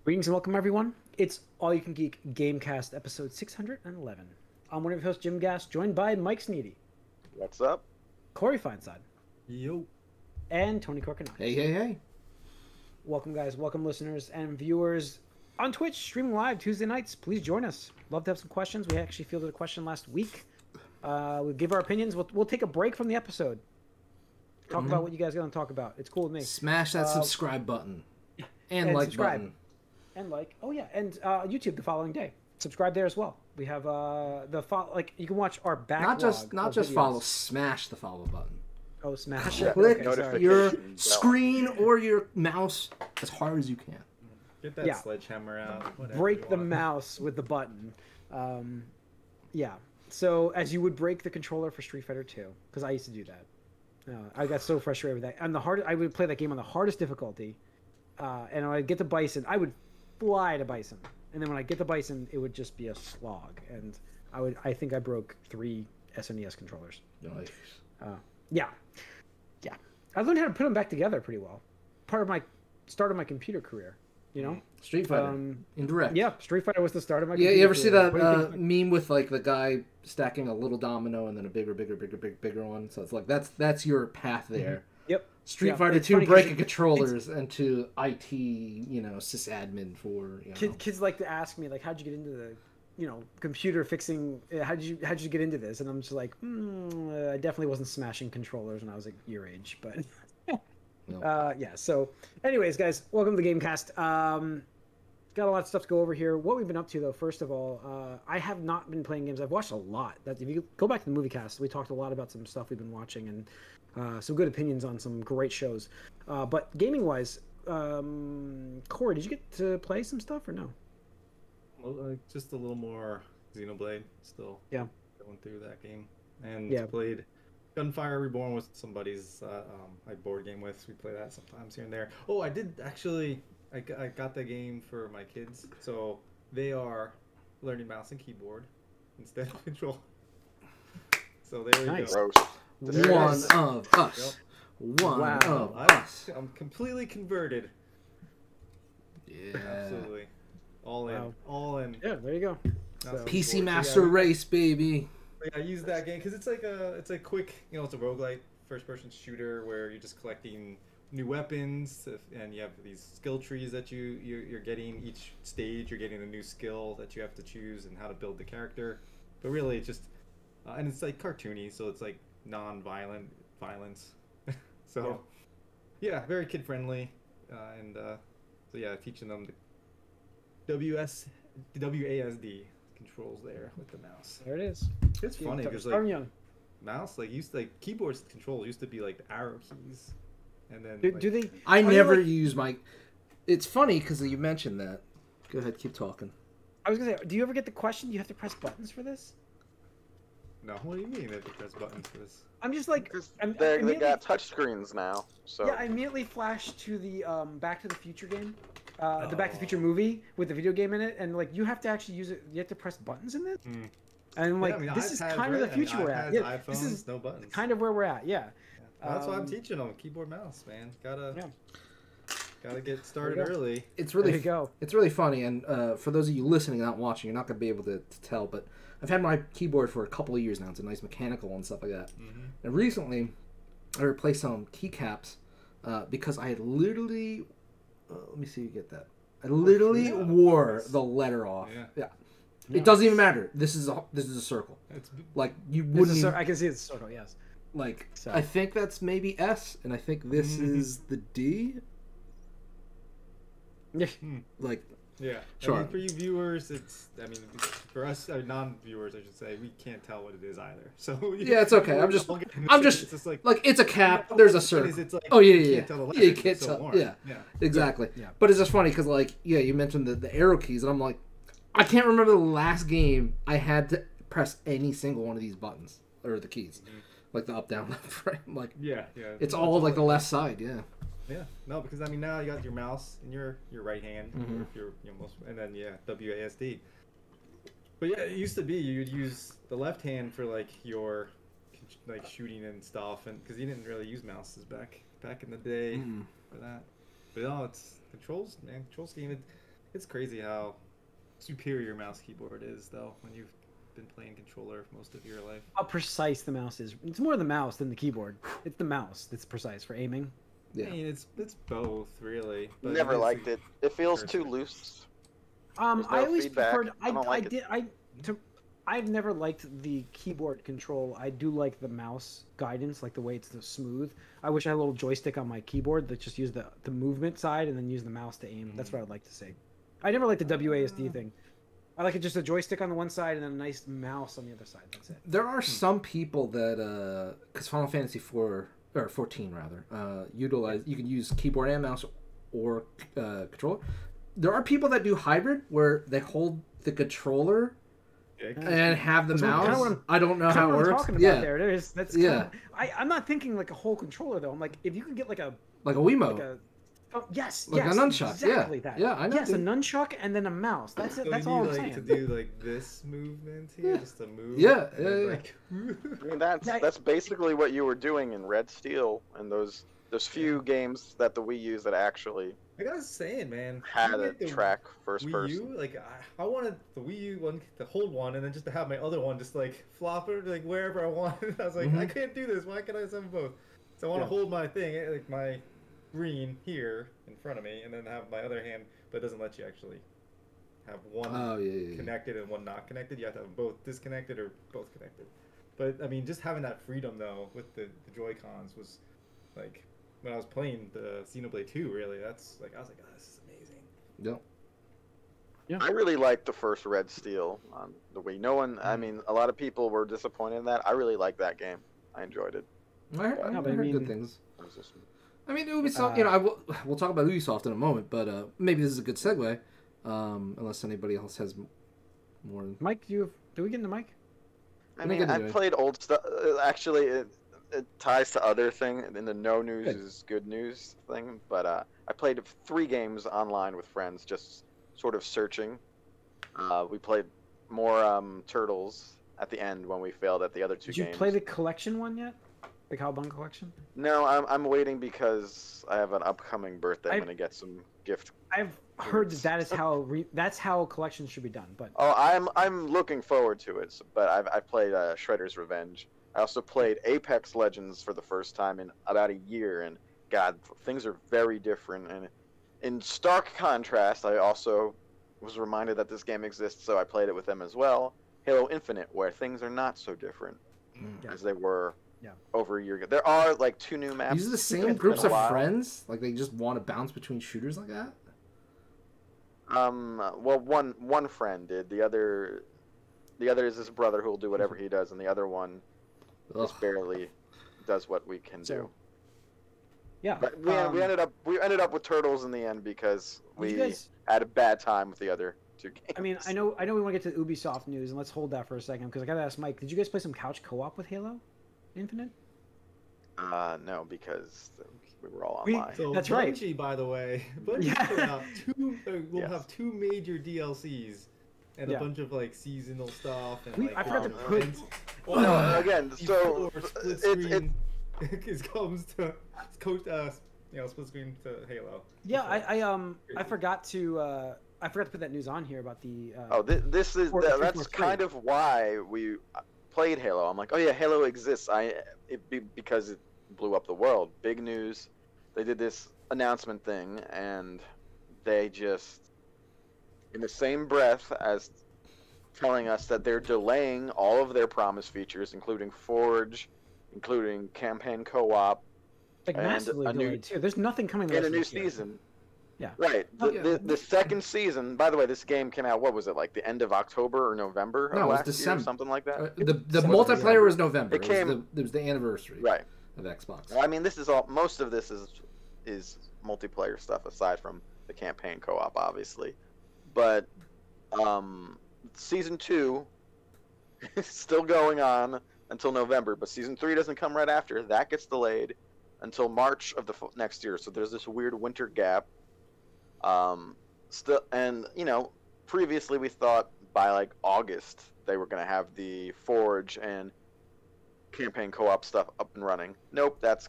Greetings and welcome, everyone. It's All You Can Geek Gamecast, episode 611. I'm one of your hosts, Jim Gass, joined by Mike Sneedy, What's up? Corey Feinside, Yo. and Tony Corcoran. Hey. Welcome, guys. Welcome, listeners and viewers on Twitch, streaming live Tuesday nights. Please join us. Love to have some questions. We actually fielded a question last week. We'll give our opinions. We'll take a break from the episode. Talk about what you guys are going to talk about. It's cool with me. Smash that subscribe button. And like subscribe. button. And YouTube the following day. Subscribe there as well. We have you can watch our backlog. Not just videos. follow, smash the follow button. Oh, smash Yeah. it. Click Okay, your Notifications. screen or your mouse as hard as you can. Get that Yeah. sledgehammer out. whatever Break you the want. mouse with the button. Yeah. So as you would break the controller for Street Fighter 2, because I used to do that. I got so frustrated with that. And I would play that game on the hardest difficulty. And when I'd get to Bison, I would fly to Bison. And then when I get to Bison, it would just be a slog. And I think I broke 3 SNES controllers. Nice. Yeah. I learned how to put them back together pretty well. Part of my start of my computer career, you know? Street Fighter. Indirect. Yeah, Street Fighter was the start of my Yeah, computer you ever see career. that What do you think? meme with like the guy stacking a little domino and then a bigger one? So it's like that's your path there. Yep. Street Yeah, Fighter it's 2 funny 'cause breaking controllers into IT, sysadmin for Kids like to ask me, like, how'd you get into the, computer fixing? How'd you get into this? And I'm just like, I definitely wasn't smashing controllers when I was like your age, but No. yeah. So, anyways, guys, welcome to the Gamecast. Got a lot of stuff to go over here. What we've been up to, though, first of all, I have not been playing games. I've watched a lot. That if you go back to the movie cast, we talked a lot about some stuff we've been watching and some good opinions on some great shows. But gaming-wise, Corey, did you get to play some stuff or no? Well, just a little more Xenoblade still. Yeah. Going through that game. And Yeah. played Gunfire Reborn with somebody's I board game with. We play that sometimes here and there. Oh, I did actually. I got the game for my kids, so they are learning mouse and keyboard instead of control. So there we Nice. go. Gross. There it One is. of us. One Wow. of I'm, us. I'm completely converted. Yeah. Absolutely. All in. Wow. All in. Yeah, there you go. Mouse and PC keyboard. So, Master yeah, Race, baby. I use that game because it's a quick, it's a roguelite first-person shooter where you're just collecting new weapons and you have these skill trees that you're getting. Each stage you're getting a new skill that you have to choose and how to build the character. But really, it's just and it's like cartoony, so it's like non-violent violence. So yeah, very kid-friendly, and so yeah, teaching them the WASD controls there with the mouse. There it is. It's funny because Starting like young. mouse keyboards controls used to be like the arrow keys, and then Do they? I are they never like- use my. It's funny because you mentioned that. Go ahead, keep talking. I was gonna say, do you ever get the question? You have to press buttons for this. no, what do you mean that they press buttons for this? I'm just like, Because I'm, they immediately- got touchscreens now. So Yeah, I immediately flashed to the Back to the Future game, the Back to the Future movie with the video game in it, and like you have to actually use it. You have to press buttons in this, Mm. and I'm like, Yeah, I mean, this is iPads, kind of the right? I mean, future we're at. iPads, Yeah, iPhones, this is no buttons. kind of where we're at. Yeah. That's why I'm Um, teaching them keyboard mouse, man. Gotta get started There you go. early. It's There really you go. It's really funny, and for those of you listening and not watching, you're not going to be able to tell, but I've had my keyboard for a couple of years now. It's a nice mechanical and stuff like that. Mm-hmm. And recently, I replaced some keycaps because I had literally, let me see if you get that. I literally yeah. wore the letter off. Yeah. Yeah. Yeah. It doesn't even matter. This is a circle. It's Like you It's wouldn't a even, I can see it's a circle. Yes. like. So- I think that's maybe S, and I think this is the D. Yeah. Like yeah. Sure. I mean, for you viewers, for us non-viewers, I should say, we can't tell what it is either. So Yeah, it's okay. I'm just it's just like it's a cap. Yeah, There's a what it circle. is, it's like, Oh yeah, you yeah, can't tell the yeah. You letters, can't it's so tell. hard. Yeah, Yeah. exactly. Yeah. But it's just funny because like you mentioned the arrow keys, and I'm like, I can't remember the last game I had to press any single one of these buttons or the keys, like the up, down, left, right. Like Yeah. it's all like the left side. Yeah. Yeah, no, because I mean now you got your mouse in your right hand, Mhm. your most, and then WASD. But yeah, it used to be you'd use the left hand for like your like shooting and stuff, and because you didn't really use mouses back in the day Mm. for that. But no, it's controls, man. Control scheme. It's crazy how superior mouse keyboard is, though, when you've been playing controller most of your life. How precise the mouse is. It's more the mouse than the keyboard. It's the mouse that's precise for aiming. Yeah. I mean, it's both, really. But Never liked it. It feels too loose. There's no I always feedback. preferred. I don't like it. I've never liked the keyboard control. I do like the mouse guidance, like the way it's smooth. I wish I had a little joystick on my keyboard that just use the movement side and then use the mouse to aim. That's what I'd like to see. I never liked the WASD thing. I like it just a joystick on the one side and then a nice mouse on the other side. That's it. There are some people that, because Final Fantasy 4 or 14 rather, utilize, you can use keyboard and mouse or controller. There are people that do hybrid where they hold the controller and have the mouse. I don't know how it works. Talking about there. That's I'm not thinking like a whole controller though. I'm like, if you could get like a Wiimote. Yes, like a nunchuck. Exactly that. Yeah, I know. Yes, a nunchuck and then a mouse. That's it. So That's you all need, I'm like, saying. to do like this movement here, just to move. Yeah, Like... I mean, that's basically what you were doing in Red Steel and those few games that the Wii used that actually. Like I was saying, man, had a track first Wii person. U, like I wanted the Wii U one to hold one, and then just to have my other one just like flop it like wherever I wanted. I was like, I can't do this. Why can't I just have them both? So I want to hold my thing, like my green here in front of me, and then have my other hand, but it doesn't let you actually have one connected and one not connected. You have to have them both disconnected or both connected. But I mean, just having that freedom though with the Joy-Cons was like. When I was playing the Xenoblade 2, really, that's like I was like, oh, this is amazing. Yep. Yeah. I really liked the first Red Steel on the Wii. No one, I mean, a lot of people were disappointed in that. I really liked that game. I enjoyed it. I heard good things. I mean, Ubisoft. We'll talk about Ubisoft in a moment, but maybe this is a good segue, unless anybody else has more. Mike, do we get into Mike? I mean, I played old stuff. Actually, it ties to other thing in the no news is good news thing, but I played 3 games online with friends, just sort of searching. We played more Turtles at the end when we failed at the other 2 games. Did you play the collection one yet? The Cowabunga collection? No, I'm waiting because I have an upcoming birthday. I'm gonna get some gift. I've heard that's how collections should be done. But I'm looking forward to it. But I played Shredder's Revenge. I also played Apex Legends for the first time in about a year, and God, things are very different. And in stark contrast, I also was reminded that this game exists, so I played it with them as well. Halo Infinite, where things are not so different as they were over a year ago. There are like 2 new maps. These are the same groups of friends? Like they just want to bounce between shooters like that? Well, one friend did. The other is his brother who will do whatever he does, and the other one just barely does what we can do. Yeah, but we ended up with Turtles in the end because we had a bad time with the other 2 games. I mean, I know we want to get to the Ubisoft news, and let's hold that for a second because I gotta ask Mike. Did you guys play some couch co-op with Halo Infinite? No, because we were all online. So that's Bungie, right. by the way, Bungie will have 2 major DLCs. And a bunch of like seasonal stuff. And I forgot to put. Again, so split screen it comes to split screen to Halo. Yeah, I forgot to put that news on here about the. That's kind of why we played Halo. I'm like, oh yeah, Halo exists. Because it blew up the world. Big news. They did this announcement thing, and they just. In the same breath as telling us that they're delaying all of their promised features, including Forge, including campaign co-op, like massively delayed too. There's nothing coming. And a new season. Yeah. Right. The second season. By the way, this game came out. What was it like? The end of October or November? No, it was December. Something like that. The multiplayer was November. It was the anniversary. Right. Of Xbox. I mean, this is all. Most of this is multiplayer stuff aside from the campaign co-op, obviously. But season 2 is still going on until November, but season 3 doesn't come right after. That gets delayed until March of the next year. So there's this weird winter gap. Previously we thought by like August they were going to have the Forge and campaign co-op stuff up and running. Nope, that's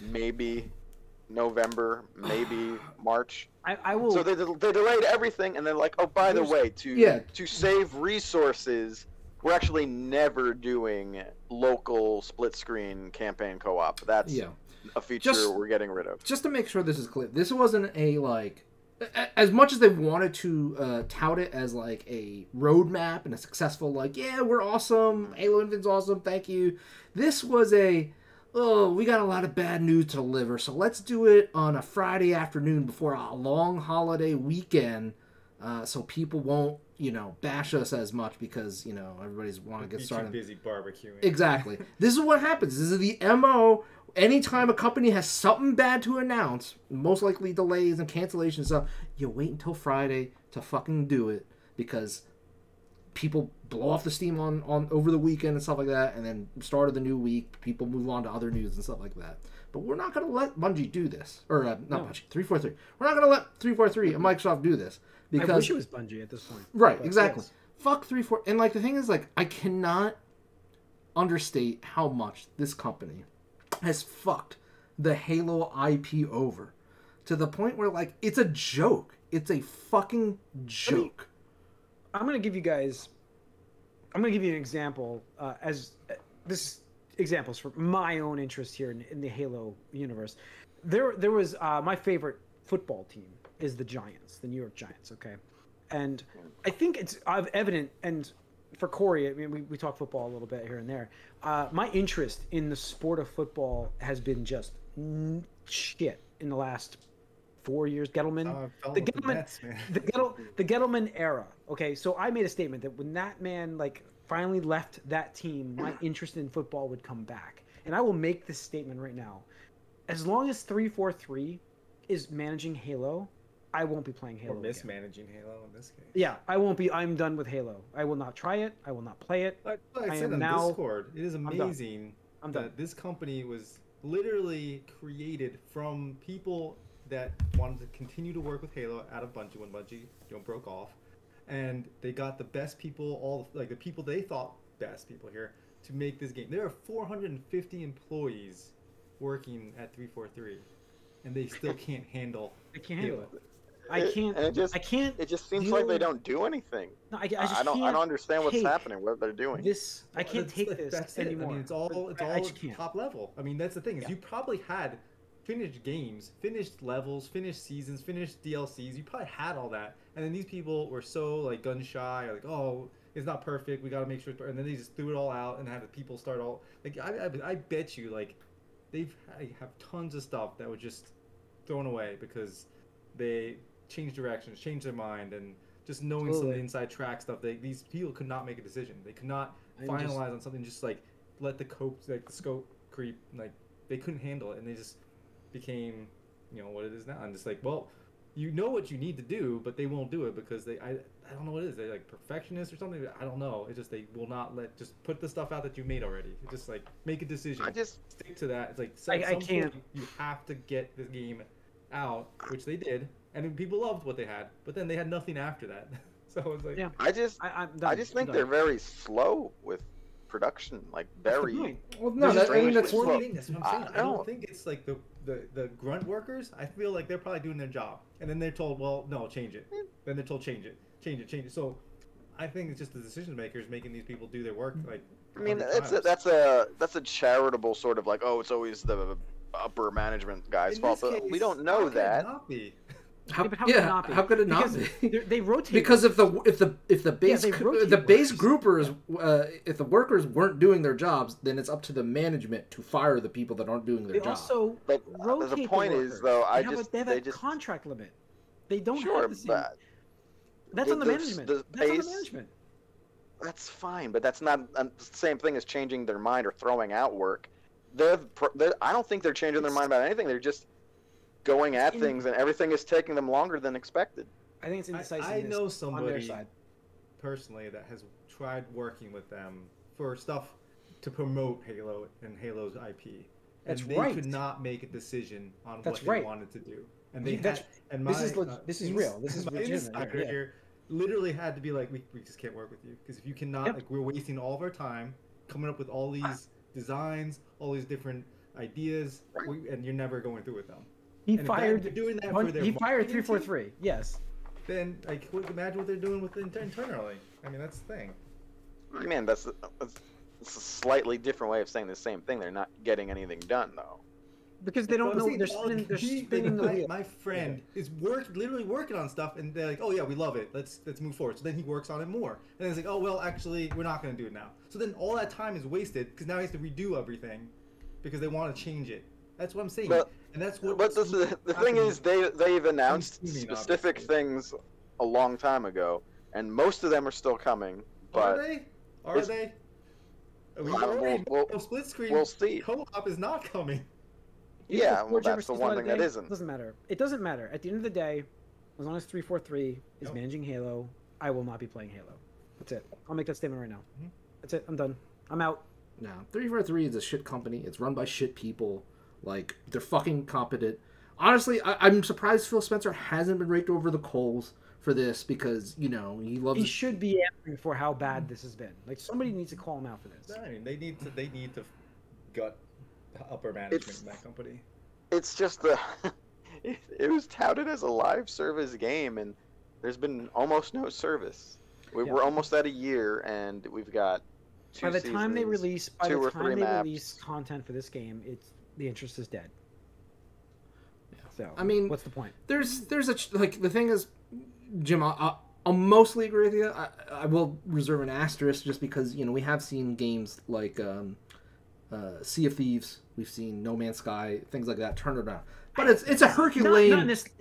maybe November, maybe March. I will. So they delayed everything, and they're like, oh, by the way, to save resources, we're actually never doing local split screen campaign co-op. That's a feature we're getting rid of. Just to make sure this is clear, this wasn't a like, as much as they wanted to tout it as like a roadmap and a successful like, yeah, we're awesome, Halo Infinite's awesome, thank you. This was a, oh, we got a lot of bad news to deliver, so let's do it on a Friday afternoon before a long holiday weekend, so people won't, bash us as much because, everybody's want to get started. Too busy barbecuing. Exactly. This is what happens. This is the MO. Anytime a company has something bad to announce, most likely delays and cancellations and stuff, you wait until Friday to fucking do it because people blow off the steam on over the weekend and stuff like that, and then start of the new week, people move on to other news and stuff like that. But we're not going to let Bungie do this. Or, Bungie, 343. We're not going to let 343 and Microsoft do this. Because, I wish it was Bungie at this point. Right, but exactly. Yes. Fuck 343. And, like, the thing is, like, I cannot understate how much this company has fucked the Halo IP over. To the point where, like, it's a joke. It's a fucking joke. I'm going to give you guys... I'm going to give you an example. This examples for my own interest here in the Halo universe. There was my favorite football team is the Giants, the New York Giants, okay? And I think it's evident, and for Corey, I mean, we talk football a little bit here and there. My interest in the sport of football has been just shit in the last 4 years. Gettleman, the Gettleman era, okay? So I made a statement that when that man, like, finally left that team, my interest in football would come back. And I will make this statement right now. As long as 343 is managing Halo, I won't be playing Halo. Or mismanaging Halo in this case. Yeah, I won't be. I'm done with Halo. I will not try it. I will not play it. I said on Discord, it is amazing that this company was literally created from people that wanted to continue to work with Halo out of Bungie when Bungie broke off. And they got the best people, the people they thought best people here, to make this game. There are 450 employees working at 343, and they still can't handle. They can't handle it. I can't. It just seems like they don't do anything. No, I don't understand what's happening. What they're doing. I can't take this anymore. I mean, it's all top level. I mean, that's the thing is you probably had finished games, finished levels, finished seasons, finished DLCs. You probably had all that, and then these people were so like gun shy, like, oh, it's not perfect. We got to make sure, and then they just threw it all out and had the people start all like. I bet you like they have tons of stuff that was just thrown away because they changed directions, changed their mind, and just knowing some of the inside track stuff. These people could not make a decision. They could not finalize on something. Just like let the scope creep. Like they couldn't handle it, and they just became, what it is now. And just like, well, you know what you need to do, but they won't do it because I don't know what it is. They're like perfectionists or something. I don't know. It's just they will not just put the stuff out that you made already. It's just like make a decision. Stick to that. It's like I can't. You have to get this game out, which they did, and people loved what they had, but then they had nothing after that. So it's like, yeah. I just think they're very slow with production, like very. Well, no, that's what I'm saying. I don't think it's like the grunt workers. I feel like they're probably doing their job, and then they're told, well, no, change it. Then they're told, change it. So I think it's just the decision makers making these people do their work. Like, I mean, that's a charitable sort of like, oh, it's always the upper management guy's fault. But we don't know that. How could it not be? They rotate because if the base groupers if the workers weren't doing their jobs, then it's up to the management to fire the people that aren't doing their job. But the point is, though, they have a contract limit. They don't have the same. That's on the management. That's on the management. That's fine, but that's not the same thing as changing their mind or throwing out work. I don't think they're changing their mind about anything. They're just going at things, and everything is taking them longer than expected. I think it's indecisiveness. I know somebody personally that has tried working with them for stuff to promote Halo and Halo's IP, and they could not make a decision on what they wanted to do. And they this is real. This is legitimate. Here literally had to be like, we just can't work with you because if you cannot, like, we're wasting all of our time coming up with all these designs, all these different ideas, and you're never going through with them. He And if fired. they're doing that for their He fired marketing 343. Yes. Then imagine what they're doing with internally. I mean, that's the thing. Man, that's a slightly different way of saying the same thing. They're not getting anything done though. Because they don't know. They're spinning the wheel. My friend is literally working on stuff, and they're like, "Oh yeah, we love it. Let's move forward." So then he works on it more, and then it's like, "Oh well, actually, we're not going to do it now." So then all that time is wasted because now he has to redo everything because they want to change it. That's what I'm saying, and that's what. But the thing is, they've announced specific things a long time ago, and most of them are still coming. But are they? Split screen. We'll see. Co-op is not coming. Yeah, well, that's the one thing that isn't. It doesn't matter. It doesn't matter. At the end of the day, as long as 343 is managing Halo, I will not be playing Halo. That's it. I'll make that statement right now. That's it. I'm done. I'm out. No, 343 is a shit company. It's run by shit people. Like, they're fucking competent. Honestly, I'm surprised Phil Spencer hasn't been raked over the coals for this because, you know, he loves... He should be answering for how bad this has been. Like, somebody needs to call him out for this. I mean, they need to gut upper management in that company. It's just it was touted as a live service game, and there's been almost no service. We're almost at a year, and we've got by the time they release content for this game, the interest is dead. Yeah. So I mean, what's the point? There's like the thing is, Jim, I'll mostly agree with you. I will reserve an asterisk just because, you know, we have seen games like Sea of Thieves, we've seen No Man's Sky, things like that turn around. But it's a Herculean. This is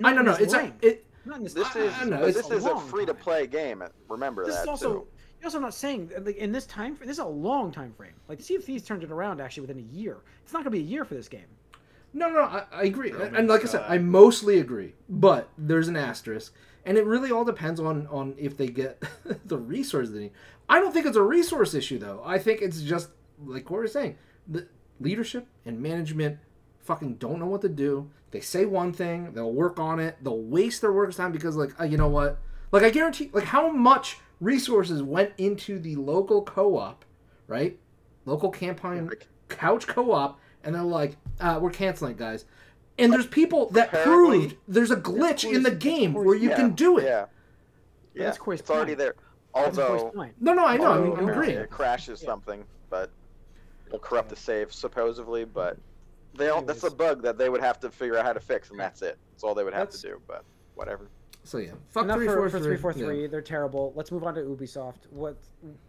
a free to play game. Remember that too. You're also not saying like in this time. This is a long time frame. Like Sea of Thieves turned it around actually within a year. It's not going to be a year for this game. No, I agree, and like I said, I mostly agree. But there's an asterisk, and it really all depends on if they get the resources they need. I don't think it's a resource issue though. I think it's just like what we're saying. The leadership and management fucking don't know what to do. They say one thing, they'll work on it, they'll waste their work time because, like, you know what? Like, I guarantee, like, how much resources went into the local co-op, right? Local campaign couch co-op, and they're like, we're canceling it, guys. And there's people that proved there's a glitch in the game where you can do it. Yeah, that's it's already there. Although, no, I know, I'm agreeing. It crashes something, but it'll corrupt the save supposedly, but they don't. That's a bug that they would have to figure out how to fix, and that's it. That's all they would have to do. But whatever. So yeah, fuck enough 343. For 343. They're terrible. Let's move on to Ubisoft.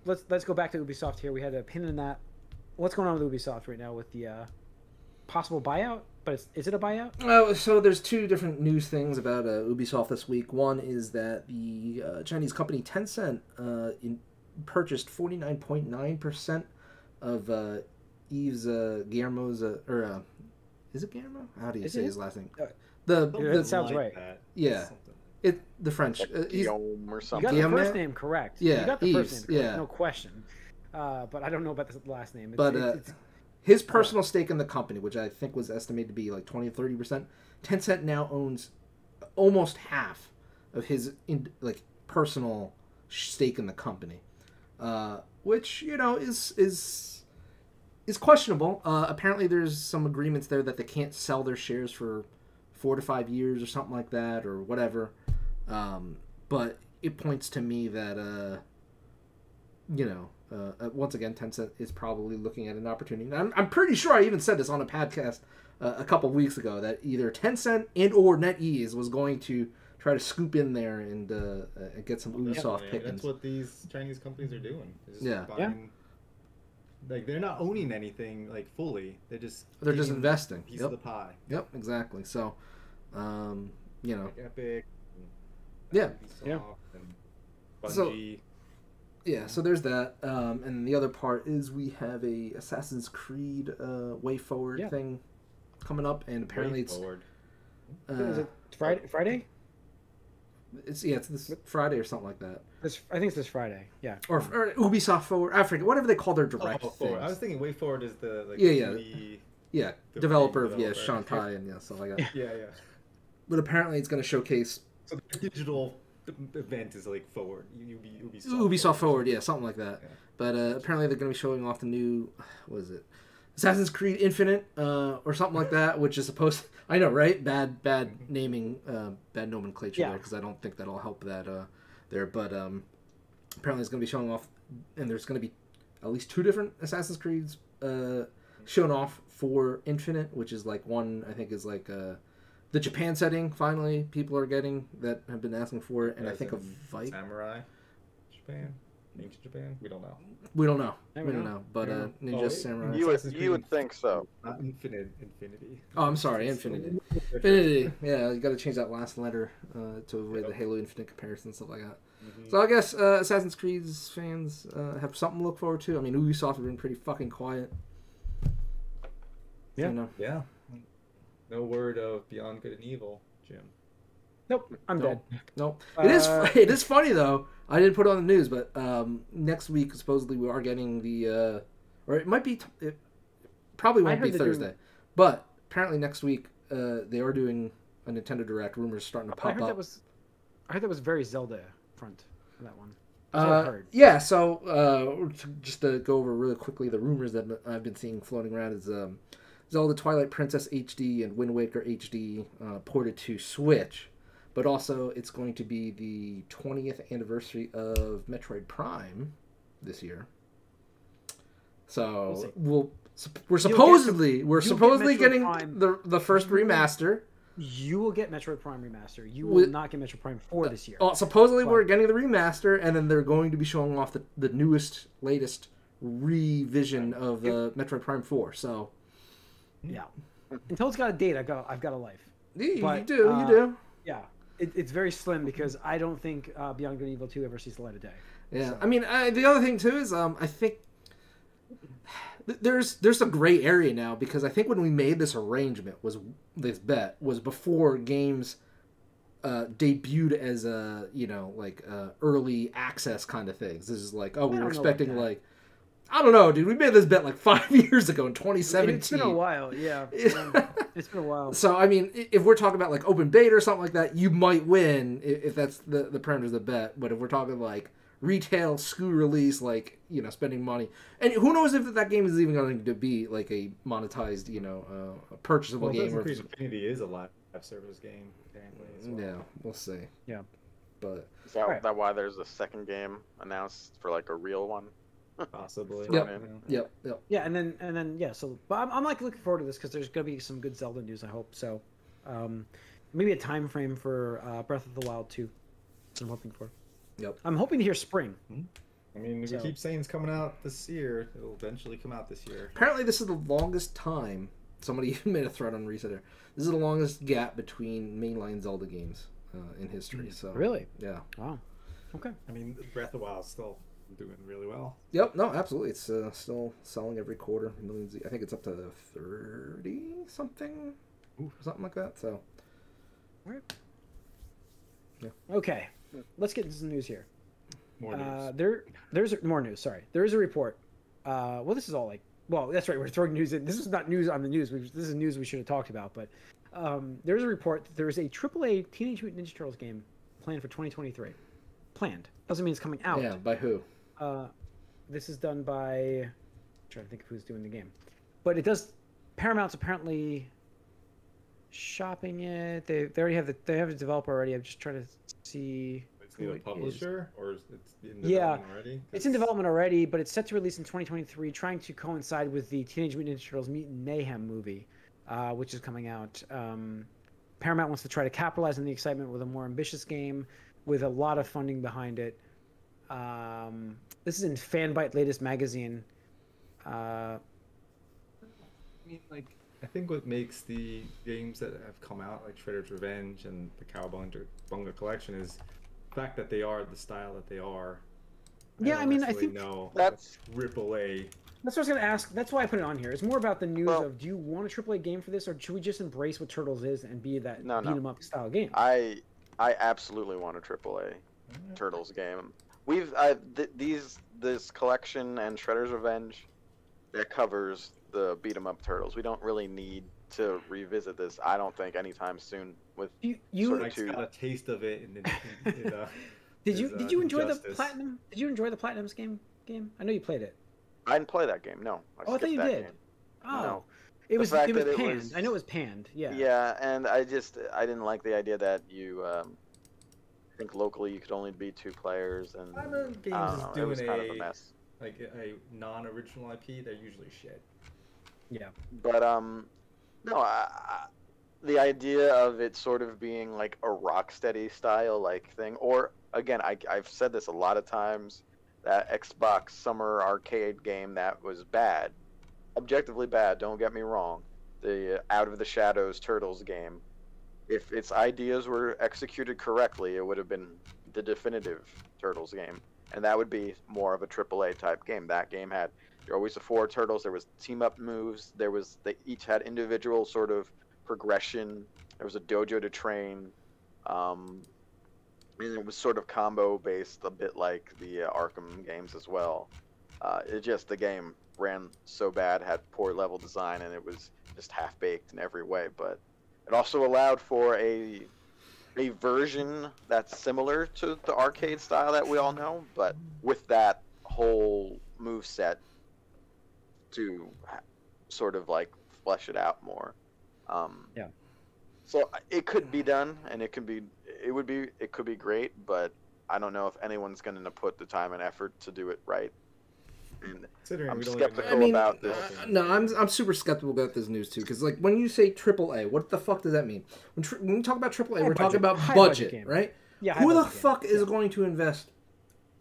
Let's go back to Ubisoft here. We had a pin in that. What's going on with Ubisoft right now with the possible buyout? But is it a buyout? Oh, so there's two different news things about Ubisoft this week. One is that the Chinese company Tencent purchased 49.9% of Yves Guillermo's is it Guillermo? How do you say his last name? It sounds right. Yeah, the French. Guillaume or something. You got the first name correct. Yeah, you got the first name correct, yeah, no question. But I don't know about the last name. His personal stake in the company, which I think was estimated to be like 20 or 30%, Tencent now owns almost half of his personal stake in the company, which, you know, is questionable. Apparently, there's some agreements there that they can't sell their shares for 4 to 5 years or something like that, or whatever. But it points to me that, once again, Tencent is probably looking at an opportunity. I'm pretty sure I even said this on a podcast a couple weeks ago that either Tencent and or NetEase was going to try to scoop in there and get some Ubisoft pickings. That's what these Chinese companies are doing. Buying, like, they're not owning anything like fully. They're just investing. Piece of the pie. Yep, exactly. So, like Epic. Yeah. And Bungie. So there's that, and the other part is we have a Assassin's Creed Way Forward thing coming up, and apparently is it Friday? It's this Friday or something like that. I think it's this Friday. Yeah. Or Ubisoft Forward. I forget whatever they call their direct things. I was thinking Way Forward is the developer of Shanghai and stuff like that. Yeah. But apparently it's going to showcase. So the digital event is like Forward. Ubisoft Forward, yeah, something like that. Yeah. But apparently they're going to be showing off the new. What is it? Assassin's Creed Infinite or something like that, which is supposed. I know, right? Bad naming, bad nomenclature there, because I don't think that'll help that there. But apparently, it's going to be showing off, and there's going to be at least 2 different Assassin's Creeds shown off for Infinite, which is like one I think is like the Japan setting. Finally, people are getting that have been asking for it, and I think of Samurai Japan. Ancient Japan? We don't know. We don't know. But Ninja Samurai. You would think so. Not Infinity. Oh, I'm sorry, Infinity. Infinity. Yeah, you got to change that last letter to avoid the Halo Infinite comparison, stuff like that. Mm-hmm. So I guess Assassin's Creed's fans have something to look forward to. I mean, Ubisoft have been pretty fucking quiet. Yeah. You know? Yeah. No word of Beyond Good and Evil, Jim. Nope, I'm dead. Nope. It is funny though. I didn't put it on the news, but next week supposedly we are getting the, or it might be, it probably won't be Thursday, but apparently next week they are doing a Nintendo Direct. Rumors starting to pop up. I heard that was very Zelda front for that one. That's what I heard. Yeah. So just to go over really quickly, the rumors that I've been seeing floating around is Zelda Twilight Princess HD and Wind Waker HD ported to Switch. But also, it's going to be the 20th anniversary of Metroid Prime this year. So we're supposedly getting the first remaster. You will get Metroid Prime remaster. You will not get Metroid Prime 4 this year. Supposedly we're getting the remaster, and then they're going to be showing off the newest, latest revision of Metroid Prime 4. So yeah, until it's got a date, I've got a life. You do. Yeah. It's very slim because I don't think Beyond Good and Evil 2 ever sees the light of day. Yeah, so. I mean, the other thing too is I think there's a gray area now, because I think when we made this arrangement was before games debuted as early access kind of things. This is like, we were expecting I don't know, dude. We made this bet like 5 years ago in 2017. It's been a while, yeah. It's been a while. So, I mean, if we're talking about like open beta or something like that, you might win if that's the parameters of the bet. But if we're talking like retail SKU release, like, spending money, and who knows if that game is even going to be like a monetized, a purchasable game. Or Infinity is a live service game, apparently. Well. Yeah, we'll see. Yeah, but is that why there's a second game announced for like a real one? Possibly. Yep. Yeah, and then yeah. So, but I'm like looking forward to this because there's gonna be some good Zelda news. I hope so. Maybe a time frame for Breath of the Wild 2. That's what I'm hoping for. Yep. I'm hoping to hear spring. I mean, we keep saying it's coming out this year. It'll eventually come out this year. Apparently, this is the longest time. Somebody made a thread on Reset there. This is the longest gap between mainline Zelda games in history. So really, yeah. Wow. Okay. I mean, Breath of the Wild still doing really well. Yep, no, absolutely. It's still selling every quarter. Millions. I think it's up to 30 something, something like that. So, all right. Yeah. Okay, let's get into some news here. More news. There's more news. Sorry, there is a report. Well, this is all like. Well, that's right. We're throwing news in. This is not news on the news. This is news we should have talked about. But there's a report that there's a AAA Teenage Mutant Ninja Turtles game planned for 2023. Planned doesn't mean it's coming out. Yeah, by who? This is done by. I'm trying to think of who's doing the game, but it does. Paramount's apparently shopping it. They already have they have a developer already. I'm just trying to see. It's the publisher, or is it in development already? It's in development already, but it's set to release in 2023, trying to coincide with the Teenage Mutant Ninja Turtles Mutant Mayhem movie, which is coming out. Paramount wants to try to capitalize on the excitement with a more ambitious game with a lot of funding behind it. This is in Fanbyte latest magazine. I mean, like, I think what makes the games that have come out, like Shredder's Revenge and the Cowabunga Collection, is the fact that they are the style that they are. Yeah, I mean, I think that's That's AAA. what I was going to ask. That's why I put it on here. It's more about the news of, do you want a AAA game for this, or should we just embrace what Turtles is and be that beat 'em up style game? I absolutely want a AAA Turtles game. This collection and Shredder's Revenge, that covers the beat 'em up Turtles. We don't really need to revisit this. I don't think anytime soon. With Mike's got a taste of it. Did you enjoy the Platinum? Did you enjoy the Platinum's game? I know you played it. I didn't play that game. No. I thought you did. Game. Oh, No. it was fact that it panned. was- I know it was panned. Yeah. Yeah, and I didn't like the idea that you I think locally you could only be 2 players, and I know games I don't is know, it doing was kind of a mess. like a non-original IP. They're usually shit. Yeah. But no, the idea of it sort of being like a Rocksteady style like thing, or again, I've said this a lot of times, that Xbox Summer Arcade game that was bad, objectively bad. Don't get me wrong, the Out of the Shadows Turtles game. If its ideas were executed correctly, it would have been the definitive Turtles game, and that would be more of a AAA type game. That game had you're always the 4 turtles. There was team up moves. They each had individual sort of progression. There was a dojo to train, and it was sort of combo based, a bit like the Arkham games as well. The game ran so bad, had poor level design, and it was just half baked in every way. But it also allowed for a version that's similar to the arcade style that we all know, but with that whole move set to sort of like flesh it out more. Yeah. So it could be done, and it could be great, but I don't know if anyone's going to put the time and effort to do it right. And Considering I'm we don't even skeptical know- about this. No, I'm super skeptical about this news too, because like when you say AAA, what the fuck does that mean? When we talk about AAA, we're talking about High budget, game. right? Yeah. Who the high-budget game. fuck is going to invest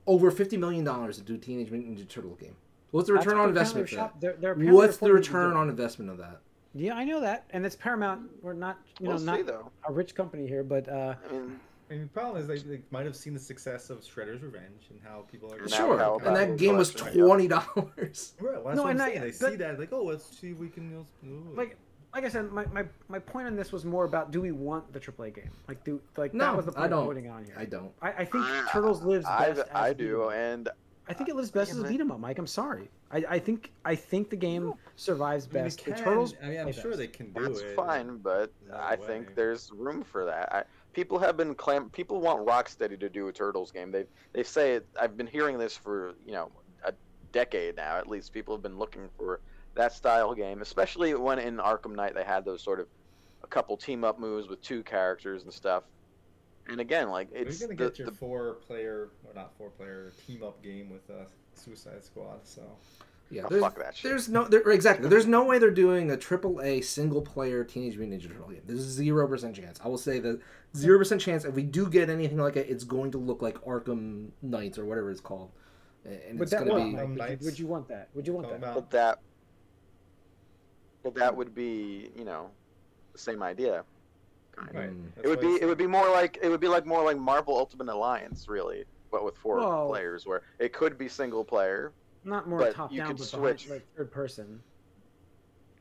over $50 million to do a Teenage Mutant Ninja Turtle game? What's the return on investment for that? What's the return on investment of that? Yeah, I know that, and it's Paramount. We're not, We'll not see, though. a rich company here, but I mean, the problem is they might have seen the success of Shredder's Revenge and how people are. Now Sure, how and about that game was collection, yeah. $20. Right, well, that's No, what I'm and saying. They but- see that, like, oh, let's see if we can. like I said, my point on this was more about, do we want the AAA game? Like, that No, was the point I don't. of putting on here. I don't. I think Turtles lives best I as a do, beat 'em up. and I think it lives best as a beat 'em up, Mike. I'm sorry. I think the game survives I mean, best. they The can. Turtles. I mean, I'm play sure best. they can do that's it. fine. But No I way. think there's room for that. People have been people want Rocksteady to do a Turtles game. They say it. I've been hearing this for a decade now. At least people have been looking for that style game, especially when in Arkham Knight they had those sort of a couple team up moves with 2 characters and stuff. And again, like it's You're gonna get your 4-player or not 4-player team up game with Suicide Squad. So Yeah, Oh, there's, fuck that shit. there's no exactly. There's no way they're doing a AAA single player Teenage Mutant Ninja Turtle game. There's 0% chance. I will say that 0% chance if we do get anything like it, it's going to look like Arkham Knights or whatever it's called, and Would it's that going work, to be. Mike? Would you want that? Would you want that? But that would be the same idea. Kind of. Right. Mm. It would be more like Marvel Ultimate Alliance, really, but with 4 Whoa. players, where it could be single player. Not more But top you down, could but switch. behind, like third person.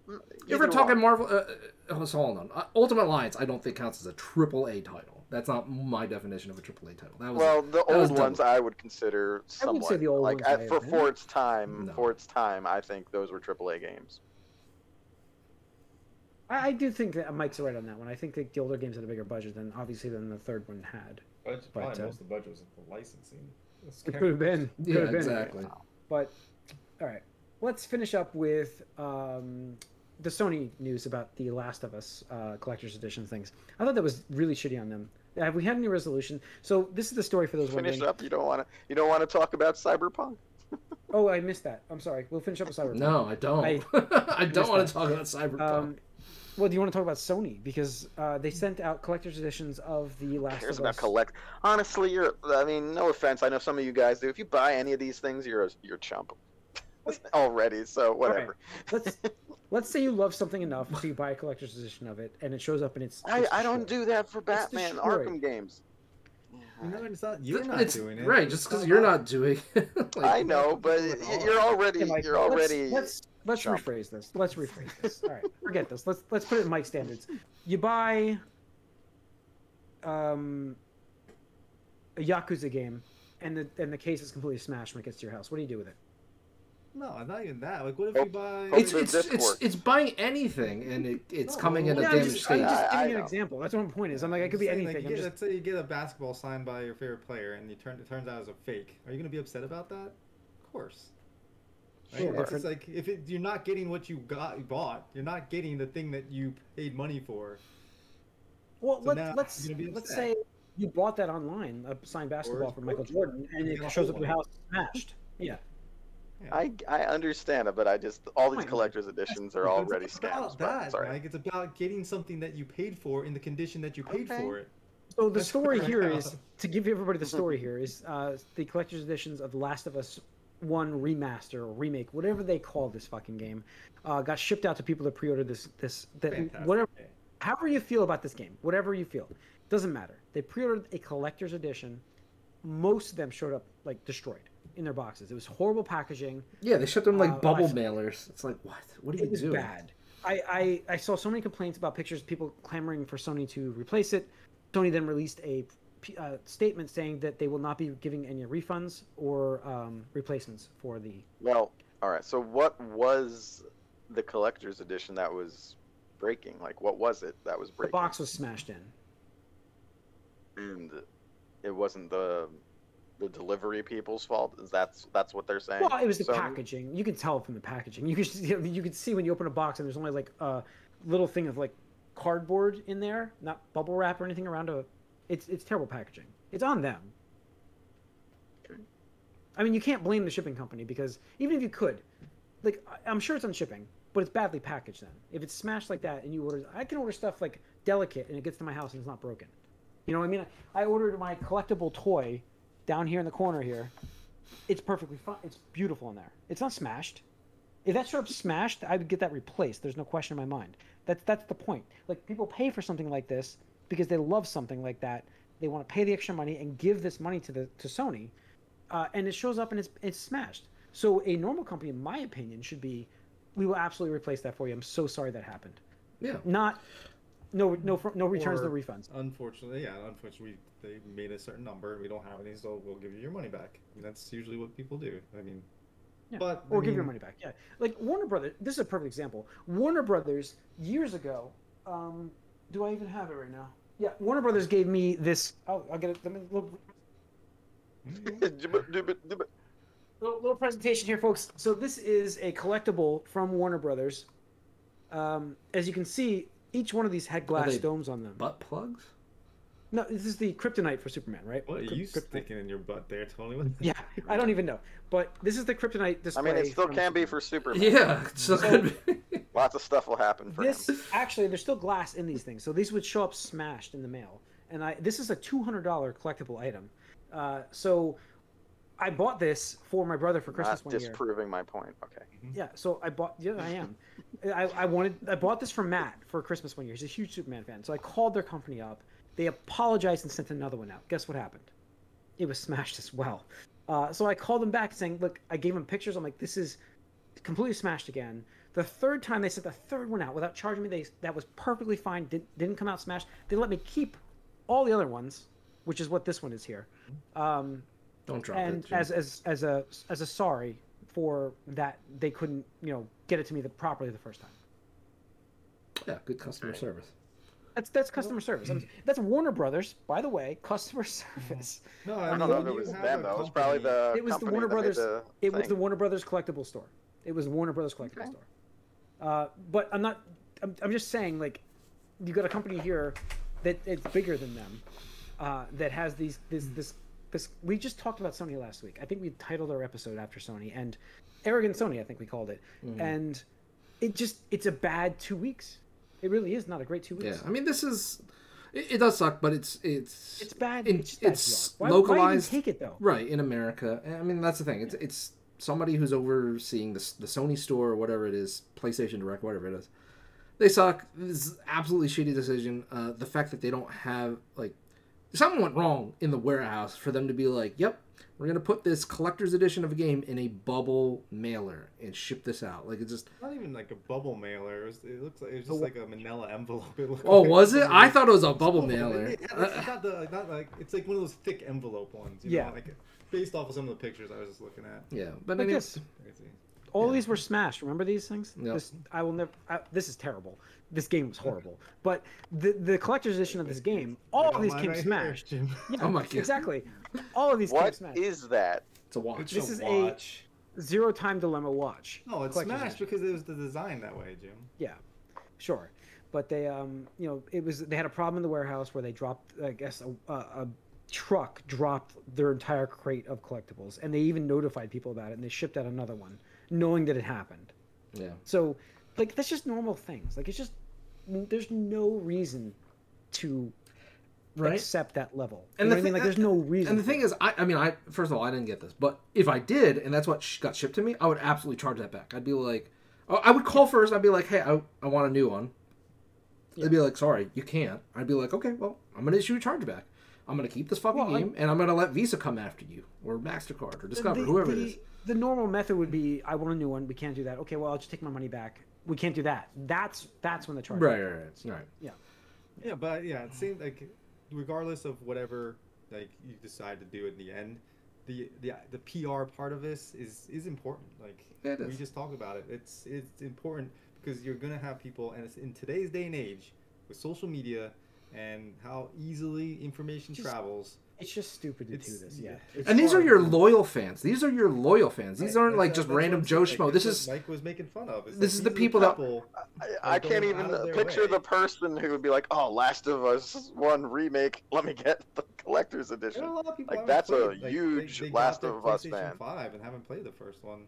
If we're Either talking one. Marvel, so hold on. Ultimate Alliance, I don't think counts as a AAA title. That's not my definition of a AAA title. That was Well, the that was old ones double. I would consider somewhat say the old like ones may have been. for its time. No. For its time, I think those were AAA games. I do think that Mike's right on that one. I think that the older games had a bigger budget than the third one had. But But, probably uh, most of the budget was the licensing. It could have been. Yeah, Could have been. exactly. But all right, let's finish up with the Sony news about the Last of Us collector's edition things. I thought that was really shitty on them. Have we had any resolution? So this is the story for those Finish wondering. up. You don't want to talk about Cyberpunk. Oh, I missed that. I'm sorry. We'll finish up with Cyberpunk. No, I don't. I I don't missed want that. to talk about Cyberpunk. Well, do you want to talk about Sony? Because they sent out collector's editions of the Last Cares of about Us. collect. Honestly, no offense. I know some of you guys do. If you buy any of these things, you're a chump already. So whatever. Let's say you love something enough so you buy a collector's edition of it, and it shows up and it's. I don't do that for It's Batman destroyed. Arkham games. No, it's not. You're not It's- doing it. right, just because you're not doing it. Like, I know, but you're already. Hey, Mike, You're already. Let's chump. rephrase this. Let's rephrase this. All right, forget this. Let's put it in Mike's standards. You buy a Yakuza game, and the case is completely smashed when it gets to your house. What do you do with it? No, not even that. Like, what if Oh, you buy? oh, it's it's buying anything and it's No, coming in a Yeah, I'm damaged just state. giving I you an know. example. That's what my point is. I'm like, it could be Saying, anything. Like, let's say you get a basketball signed by your favorite player, and it turns out it's a fake. Are you gonna be upset about that? Of course. Right? Sure. It's like if you're not getting what you bought, you're not getting the thing that you paid money for. Well, So let's say you bought that online, a signed basketball for Michael Jordan, and it shows up at your house smashed. Yeah. I understand it, but all these collector's editions are already scams. Sorry. Mike. It's about getting something that you paid for in the condition that you paid for it. So the story here is, to give everybody the story here, is the collector's editions of The Last of Us 1 remaster or remake, whatever they call this fucking game, got shipped out to people that pre-ordered whatever. However you feel about this game, whatever you feel, doesn't matter. They pre-ordered a collector's edition. Most of them showed up like destroyed in their boxes. It was horrible packaging. Yeah, they shipped them like bubble mailers. It's like, what? What are you doing? It was bad. I saw so many complaints about pictures, people clamoring for Sony to replace it. Sony then released a statement saying that they will not be giving any refunds or replacements for the... Well, all right. So what was the collector's edition that was breaking? Like, what was it that was breaking? The box was smashed in. And it wasn't the delivery people's fault? That's what they're saying? Well, it was the packaging. You can tell from the packaging. You can see when you open a box and there's only like a little thing of like cardboard in there, not bubble wrap or anything around it's terrible packaging. It's on them. Okay. I mean, you can't blame the shipping company, because even if you could, like, I'm sure it's on shipping, but it's badly packaged then. If it's smashed like that and you order, I can order stuff like delicate and it gets to my house and it's not broken. You know what I mean? I ordered my collectible toy down here in the corner here. It's perfectly fine. It's beautiful in there. It's not smashed. If that showed up smashed, I would get that replaced. There's no question in my mind. That's the point. Like, people pay for something like this because they love something like that. They want to pay the extra money and give this money to Sony, and it shows up and it's smashed. So a normal company, in my opinion, should be, we will absolutely replace that for you. I'm so sorry that happened. Yeah. No returns, no refunds. Unfortunately, they made a certain number. We don't have any, so we'll give you your money back. I mean, that's usually what people do. I mean, yeah. Give your money back. Yeah, like Warner Brothers. This is a perfect example. Warner Brothers years ago. Do I even have it right now? Yeah, Warner Brothers gave me this. Oh, I'll get it. Let me little presentation here, folks. So this is a collectible from Warner Brothers. As you can see, each one of these had glass domes on them. Butt plugs? No, this is the kryptonite for Superman, right? What are you sticking in your butt there, Tony? Yeah, I don't even know. But this is the kryptonite display. I mean, it still can be for Superman. Yeah, it still could be. Lots of stuff will happen for him. Actually, there's still glass in these things, so these would show up smashed in the mail. And this is a $200 collectible item. So I bought this for my brother for Christmas one year. Not disproving my point. Okay. Yeah, so I bought. Yeah, I am. I bought this for Matt for Christmas one year. He's a huge Superman fan. So I called their company up. They apologized and sent another one out. Guess what happened? It was smashed as well. So I called them back saying, look, I gave them pictures. I'm like, this is completely smashed again. The third time they sent the third one out without charging me, that was perfectly fine. Didn't come out smashed. They let me keep all the other ones, which is what this one is here. Don't drop and it. And as a sorry for that, they couldn't get it to me properly the first time. Yeah, good customer service. That's customer service. That's Warner Brothers, by the way. Customer service. No, I don't know if it was them though. It was probably the. It was the Warner Brothers. It was the Warner Brothers collectible store. It was the Warner Brothers collectible store. But I'm not. I'm just saying, like, you got a company here that it's bigger than them, that has this. We just talked about Sony last week. I think we titled our episode after Sony and Arrogant Sony. I think we called it, and it's a bad 2 weeks. It really is not a great 2 weeks. Yeah, I mean, it does suck, but it's bad. It's why, localized. Why even take it though? Right, in America. I mean, that's the thing. It's somebody who's overseeing the Sony store or whatever it is, PlayStation Direct, whatever it is. They suck. This is absolutely shitty decision. The fact that they don't have, like, something went wrong in the warehouse for them to be like, yep, we're going to put this collector's edition of a game in a bubble mailer and ship this out. Like, it's just... Not even like a bubble mailer. It looks like it's just like a manila envelope. Was it? I thought it was a bubble mailer. It's like one of those thick envelope ones. You know, like based off of some of the pictures I was just looking at. Yeah, but like this. All these were smashed. Remember these things? Yep. This is terrible. This game was horrible. But the collector's edition of this game, all of these came smashed. Yeah, oh my god! Exactly. All of these came smashed. What is that? It's a watch. This is watch. Zero Time Dilemma Watch. No, it's Collector's Smash edition. because it was the design that way, Jim. Yeah, sure, but they they had a problem in the warehouse where they dropped, I guess, a truck dropped their entire crate of collectibles, and they even notified people about it, and they shipped out another one, knowing that it happened. Yeah. So, like, that's just normal things. Like, it's just there's no reason to accept that level. And you know what I mean? Like, there's no reason. And the thing is, I first of all, I didn't get this, but if I did, and that's what got shipped to me, I would absolutely charge that back. I'd be like, I would call first. I'd be like, hey, I want a new one. Yeah. They'd be like, sorry, you can't. I'd be like, okay, well, I'm gonna issue a chargeback. I'm going to keep this fucking game, and I'm going to let Visa come after you, or MasterCard, or Discover, whoever it is. The normal method would be, I want a new one, we can't do that. Okay, well, I'll just take my money back. We can't do that. That's when the charge. Right. Yeah. Yeah, but yeah, it seems like regardless of whatever like you decide to do in the end, the PR part of this is important. Like we just talk about it. It's important because you're going to have people, and it's in today's day and age with social media and how easily information travels. It's just stupid to do this, yeah. And these are your loyal fans. These are your loyal fans. These aren't like just random Joe Schmo. This is Mike was making fun of. This is the people that I can't even picture the person who would be like, "Oh, Last of Us 1 remake. Let me get the collector's edition." There are a lot of people like that's played, a huge they Last of Us fan. 5 and haven't played the first one.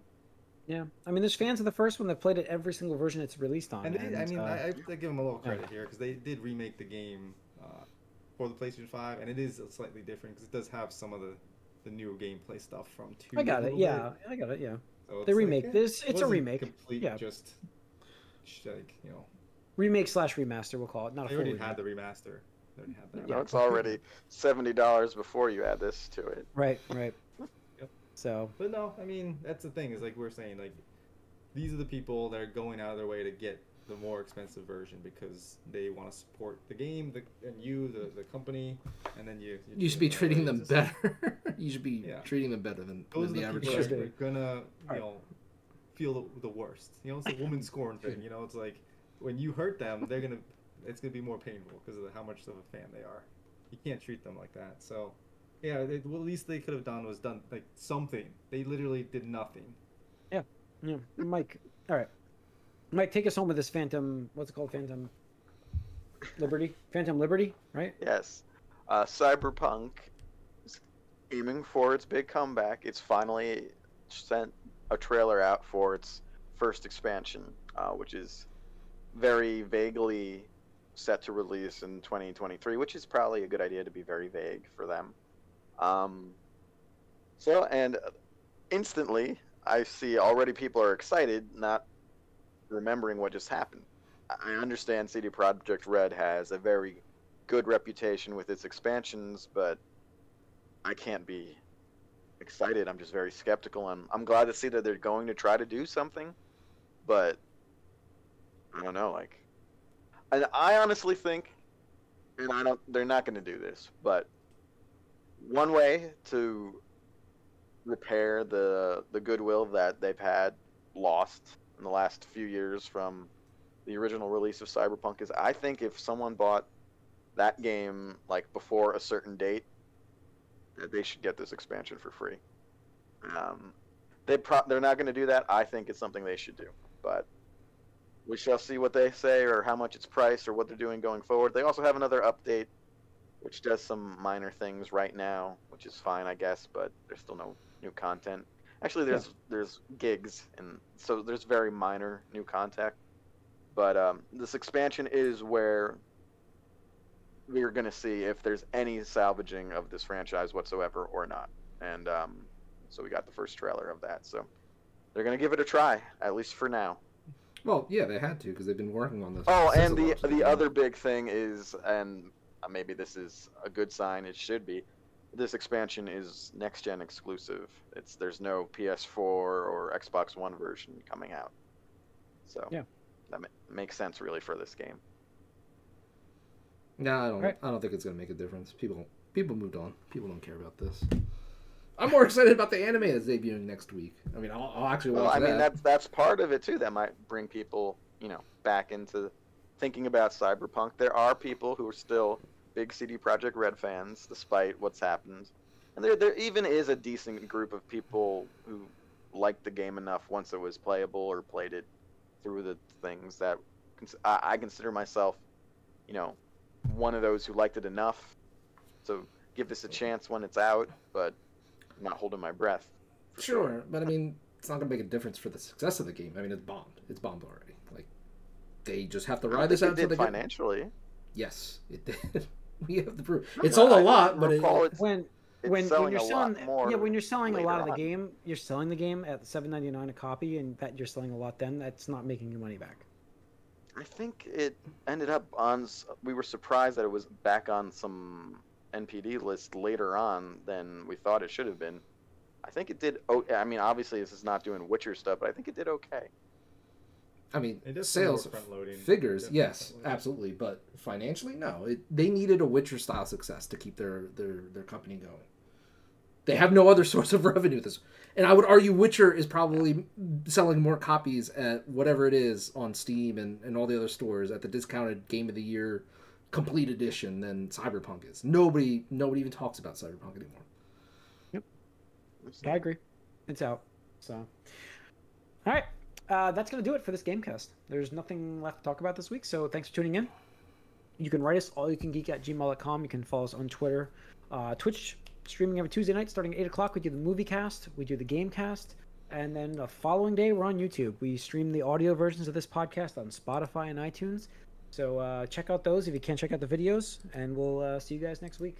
Yeah, I mean, there's fans of the first one that played it every single version it's released on. And I have to give them a little credit here because they did remake the game for the PlayStation 5, and it is slightly different because it does have some of the newer gameplay stuff from 2. I got it, yeah. So they remake like, this. It's a remake. Complete, yeah. Just like remake / remaster, we'll call it. Not a they full already remake. had the remaster. They already had that. No, it's already $70 before you add this to it. Right. Yep. So. But no, I mean that's the thing is like we're saying like these are the people that are going out of their way to get the more expensive version because they want to support the game and the company, and then you should be treating them better. You should be treating them better than the average person. They're gonna feel the worst. It's a woman scorn thing. It's like when you hurt them, it's gonna be more painful because of how much of a fan they are. You can't treat them like that. So yeah, what at least they could have done was done like something. They literally did nothing. Yeah. Mike. All right. Mike, take us home with this Phantom. What's it called? Phantom Liberty, right? Yes. Cyberpunk is aiming for its big comeback. It's finally sent a trailer out for its first expansion, which is very vaguely set to release in 2023, which is probably a good idea to be very vague for them. And instantly, I see already people are excited, not remembering what just happened. I understand CD Projekt Red has a very good reputation with its expansions, but I can't be excited. I'm just very skeptical, and I'm glad to see that they're going to try to do something, but I don't know, and I honestly think, and they're not going to do this, but one way to repair the goodwill that they've had lost in the last few years from the original release of Cyberpunk is, I think if someone bought that game before a certain date, that they should get this expansion for free. They're not going to do that. I think it's something they should do, but we shall see what they say or how much it's priced or what they're doing going forward. They also have another update which does some minor things right now, which is fine, I guess, but there's still no new content. Actually, there's gigs, and so there's very minor new content. But this expansion is where we're going to see if there's any salvaging of this franchise whatsoever or not. And so we got the first trailer of that. So they're going to give it a try, at least for now. Well, yeah, they had to because they've been working on this. Oh, and the other big thing is, and maybe this is a good sign, it should be, this expansion is next-gen exclusive. There's no PS4 or Xbox One version coming out. So yeah, that makes sense really for this game. No, I don't think it's gonna make a difference. People moved on. People don't care about this. I'm more excited about the anime that's debuting next week. I mean, I'll actually watch that. I mean, that's part of it too. That might bring people, back into thinking about Cyberpunk. There are people who are still big CD Projekt Red fans, despite what's happened. And there even is a decent group of people who liked the game enough once it was playable or played it through the things that I consider myself, one of those who liked it enough to give this a chance when it's out, but I'm not holding my breath. Sure, but I mean, it's not gonna make a difference for the success of the game. I mean, it's bombed. It's bombed already. Like, they just have to ride this out until they financially. Yes, it did. We have the proof. It sold a lot, but when you're selling when you're selling a lot of the on. game, you're selling the game at $7.99 a copy, and that you're selling a lot. Then that's not making your money back. I think it ended up on. We were surprised that it was back on some NPD list later on than we thought it should have been. I think it did. I mean, obviously this is not doing Witcher stuff, but I think it did okay. I mean, sales figures, yes, absolutely, but financially, no. They needed a Witcher-style success to keep their company going. They have no other source of revenue. And I would argue Witcher is probably selling more copies at whatever it is on Steam and all the other stores at the discounted Game of the Year complete edition than Cyberpunk is. Nobody even talks about Cyberpunk anymore. Yep, I agree. It's out. So, all right. That's going to do it for this Gamecast. There's nothing left to talk about this week, so thanks for tuning in. You can write us allyoucangeek@gmail.com. You can follow us on Twitter. Twitch, streaming every Tuesday night starting at 8 o'clock. We do the movie cast, we do the Gamecast, and then the following day we're on YouTube. We stream the audio versions of this podcast on Spotify and iTunes. So check out those if you can't check out the videos, and we'll see you guys next week.